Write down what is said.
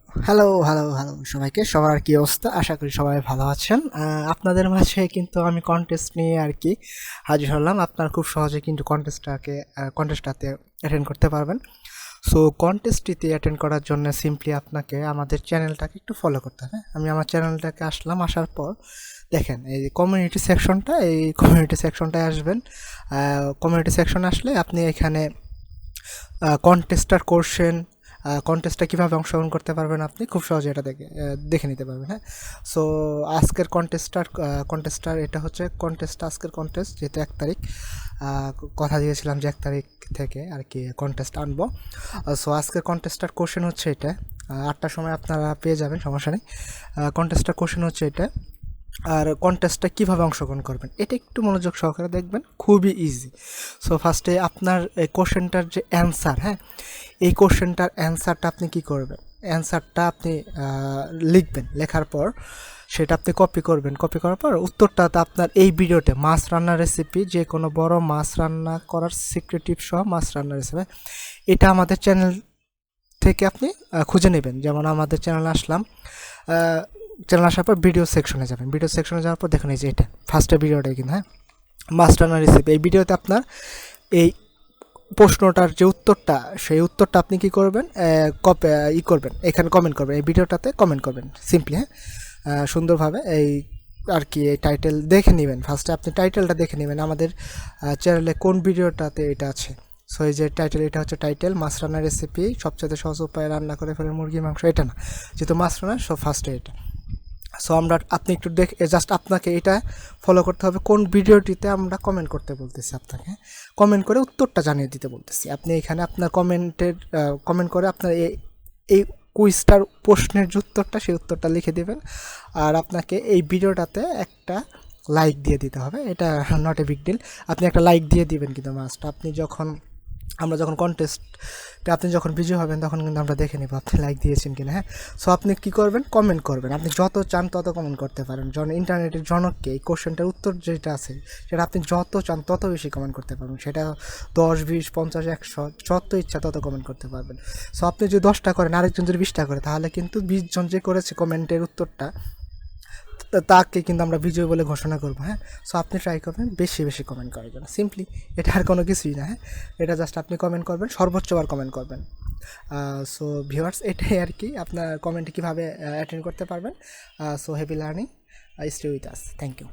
Hello সবাইকে। সবার কি অবস্থা? আশা করি সবাই ভালো আছেন। আপনাদের মাঝে কিন্তু আমি কন্টেস্ট নিয়ে আর কি হাজির হলাম। আপনারা খুব সহজে কিন্তু কন্টেস্টটাতে অ্যাটেন্ড করতে পারবেন। সো কন্টেস্টটিতে অ্যাটেন্ড করার জন্য সিম্পলি আপনাকে আমাদের চ্যানেলটাকে একটু ফলো করতে হবে। আমি আমার চ্যানেলটাকে আসলাম, আসার পর দেখেন এই কমিউনিটি সেকশনটায় আসবেন। কমিউনিটি সেকশনে আসলে আপনি এখানে কন্টেস্টার কোশ্চেন, কন্টেস্টটা কীভাবে অংশগ্রহণ করতে পারবেন আপনি খুব সহজে এটা দেখে নিতে পারবেন। হ্যাঁ, সো আজকের কন্টেস্টার এটা হচ্ছে আজকের কন্টেস্ট, যেহেতু 1 তারিখ কথা দিয়েছিলাম যে 1 তারিখ থেকে আর কি কন্টেস্ট আনবো। সো আজকের কন্টেস্টার কোশ্চেন হচ্ছে এটা। 8টার সময় আপনারা পেয়ে যাবেন, সমস্যা নেই। কন্টেস্টার কোশ্চেন হচ্ছে এটা। আর কন্টেস্টটা কীভাবে অংশগ্রহণ করবেন এটা একটু মনোযোগ সহকারে দেখবেন, খুবই ইজি। সো ফার্স্টে আপনার এই কোশ্চেনটার যে অ্যান্সার, হ্যাঁ, এই কোশ্চেনটার অ্যান্সারটা আপনি কি করবেন, অ্যান্সারটা আপনি লিখবেন। লেখার পর সেটা আপনি কপি করবেন। কপি করার পর উত্তরটাতে আপনার এই ভিডিওতে মাছ রান্নার রেসিপি, যে কোনো বড় মাছ রান্না করার সিক্রেট টিপ সহ মাছ রান্নার রেসিপি, এটা আমাদের চ্যানেল থেকে আপনি খুঁজে নেবেন। যেমন আমাদের চ্যানেলে আসলাম, চ্যানেল আসার পর ভিডিও সেকশনে যাবেন। ভিডিও সেকশনে যাওয়ার পর দেখুন এই যে এটা ফার্স্টের ভিডিওটাই কিন্তু, হ্যাঁ, মাছ রান্নার রেসিপি। এই ভিডিওতে আপনার এই প্রশ্নটার যে উত্তরটা, সেই উত্তরটা আপনি কী করবেন, করবেন, এখানে কমেন্ট করবেন, এই ভিডিওটাতে কমেন্ট করবেন সিম্পলি। হ্যাঁ, সুন্দরভাবে এই আর কি এই টাইটেল দেখে নেবেন। ফার্স্টে আপনি টাইটেলটা দেখে নেবেন আমাদের চ্যানেলে কোন ভিডিওটাতে এটা আছে। সো এই যে টাইটেল, এটা হচ্ছে টাইটেল, মাছ রান্নার রেসিপি, সবচেয়ে সহজ উপায়ে রান্না করে ফেলেন মুরগির মাংস। এটা না, যেহেতু মাছ রান্না, সো ফার্স্টে এটা। সো আপনি একটু জাস্ট আপনাকে এটা ফলো করতে হবে, কোন ভিডিওটিতে আমরা কমেন্ট করতে বলতেছি আপনাকে, কমেন্ট করে উত্তরটা জানিয়ে দিতে বলতেছি। আপনি এখানে আপনার কমেন্ট করে আপনার এই কুইজটার প্রশ্নের যে উত্তরটা, সেই উত্তরটা লিখে দেবেন। আর আপনাকে এই ভিডিওটাতে একটা লাইক দিয়ে দিতে হবে। এটা নট এ বিগ ডিল, আপনি একটা লাইক দিয়ে দিবেন কিন্তু মাস্ট। আমরা যখন কন্টেস্টে আপনি যখন বিজয় হবেন তখন কিন্তু আমরা দেখে নেব আপনি লাইক দিয়েছেন কিনা। হ্যাঁ, সো আপনি কী করবেন, কমেন্ট করবেন। আপনি যত চান তত কমেন্ট করতে পারেন। ইন্টারনেটের জনককে এই কোশ্চেনটার উত্তর যেটা আছে সেটা আপনি যত চান তত বেশি কমেন্ট করতে পারবেন। সেটা 10, 20, 50, 100, যত ইচ্ছা তত কমেন্ট করতে পারবেন। সো আপনি যদি 10টা করেন, আরেকজন যদি 20টা করে, তাহলে কিন্তু 20জন যে করেছে কমেন্টের উত্তরটা, তাকে কিন্তু আমরা বিজয় বলে ঘোষণা করবো। হ্যাঁ, সো আপনি ট্রাই করবেন বেশি বেশি কমেন্ট করার জন্য। সিম্পলি এটা আর কোনো কিছুই না। হ্যাঁ, এটা জাস্ট আপনি কমেন্ট করবেন, সর্বোচ্চবার কমেন্ট করবেন। সো ভিউয়ার্স, এটাই আর কি আপনার কমেন্টে কীভাবে অ্যাটেন্ড করতে পারবেন। So happy learning, stay with us. Thank you.